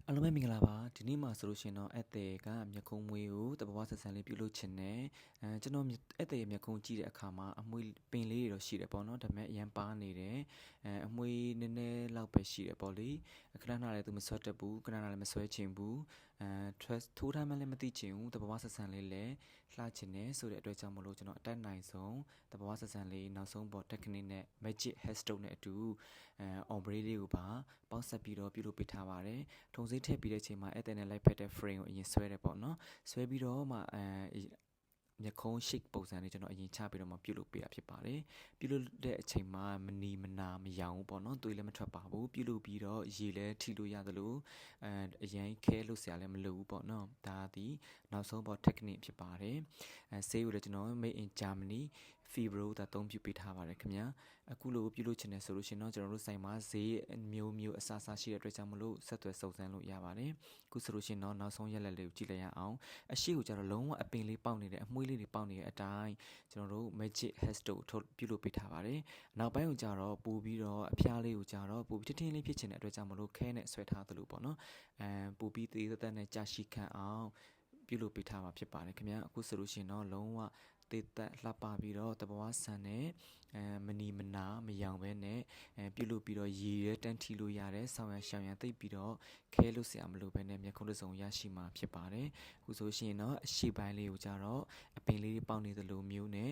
အားလုံးပဲမင်္ဂလာပါဒီနေ့မှာဆိုလို့ရှိရင်တော့ဧည့်သည်ကမျက်ခုံးမွေးကိုတဘာဝဆက်ဆံလေးပြုလုပ်ချင်တယ်ကျွန်တော်ဧည့်သည်ရဲ့မျက်ခုံးကြည့်တဲ့အခါမှာအမွှေးပင်လေးတွေတော့ရှိတယ်ပေါ့နော်ဒါပေမဲ့အရန်ပါနေတယ်အမွှေးနည်းနည်းလောက်ပဲရှိတယ်ပေါ့လေခဏခဏလည်းသူမဆွဲတတ်ဘူးခဏခဏလည်းမဆွဲချင်ဘူးထိုးထားမှလည်းမသိချင်ဘူးတဘာဝဆက်ဆံလေးလည်းလှချင်တယ်ဆိုတဲ့အတွက်ကြောင့်မလို့ကျွန်တော်အတက်နိုင်ဆုံးတဘာဝဆက်ဆံလေးနောက်ဆုံးပေါ် technique နဲ့ magic hair stroke နဲ့အတူombre လေးကိုပါပေါင်းဆက်ပြီးတော့ပြုလုပ်ပေးထားပါတယ်ထုံစည်းထည့်ပြီးတဲ့အချိန်မှာအဲ့တဲ့နဲ့လိုက်ဖက်တဲ့ frame ကိုအရင်ဆွဲတယ်ပေါ့နော်ဆွဲပြီးတော့မှမျက်ခုံး shake ပုံစံလေးကျွန်တော်အရင်ချပြီးတော့မှပြုလုပ်ပေးတာဖြစ်ပါတယ်ပြုလုပ်တဲ့အချိန်မှာမနီမနာမရောင်ဘူးပေါ့နော်သွေးလည်းမထွက်ပါဘူးပြုလုပ်ပြီးတော့ရေလည်းထိလို့ရသလိုအရင်ခဲလို့ဆရာလည်းမလိုဘူးပေါ့နော်ဒါဒီနောက်ဆုံးပေါ် technique ဖြစ်ပါတယ်ဆေးကိုလည်းကျွန်တော် made in Germany Fibro ဒါသုံးပြုပေးထားပါတယ်ခင်ဗျာအခုလိုပြုလုပ်ချင်တယ်ဆိုလို့ရှိရင်တော့ကျွန်တော်တို့ဆိုင်မှာဈေးမျိုးအစားအစာရှိတဲ့အတွက်ကြောင့်မလို့ဆက်သွယ်စုံစမ်းလို့ရပါတယ်အခုဆိုလို့ရှိရင်တော့နောက်ဆုံးရက်လက်လေးကိုကြည့်လိုက်ရအောင်အရှိကိုကျတော့လုံးဝအပင်လေးပေါက်နေတယ်အမွှေးလေးတွေပေါက်နေတဲ့အတိုင်းကျွန်တော်တို့ magic hair stroke ထုတ်ပြုလုပ်ပေးထားပါတယ်နောက်ပိုင်းကိုကျတော့ပို့ပြီးတော့အဖျားလေးကိုကျတော့ပို့ပြီးထင်းလေးဖြစ်ချင်တဲ့အတွက်ကြောင့်မလို့ခဲနဲ့ဆွဲထားသလိုပေါ့နော်ပို့ပြီးသေးသက်နဲ့ကြာရှိခံအောင်ပြုလုပ်ပေးထားမှာဖြစ်ပါတယ်ခင်ဗျာအခုဆိုလို့ရှိရင်တော့လုံးဝတေးသက်လှပပြီးတော့တဘဝဆန်နဲ့မနီမနာမယောင်ပဲနဲ့ပြုလုပ်ပြီးတော့ရေရဲတန်းထီလို့ရတဲ့ဆောင်းရံရှောင်ရံသိပ်ပြီးတော့ခဲလို့ဆရာမလို့ပဲနဲ့မျက်ခုံးတစ်စုံရရှိမှာဖြစ်ပါတယ်အခုဆိုရှင်တော့အရှိပိုင်းလေးကိုကြတော့အပင်လေးပေါက်နေသလိုမျိုးနဲ့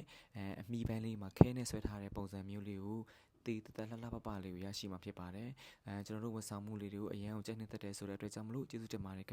အမီပိုင်းလေးမှာခဲနဲ့ဆွဲထားတဲ့ပုံစံမျိုးလေးကိုတေးတက်လှလှပပလေးကိုရရှိမှာဖြစ်ပါတယ်ကျွန်တော်တို့ဝန်ဆောင်မှုလေးတွေကိုအရင်အောင်ကြိုက်နေတတ်တယ်ဆိုတဲ့အတွက်ကြောင့်မလို့ကျေးဇူးတင်ပါတယ်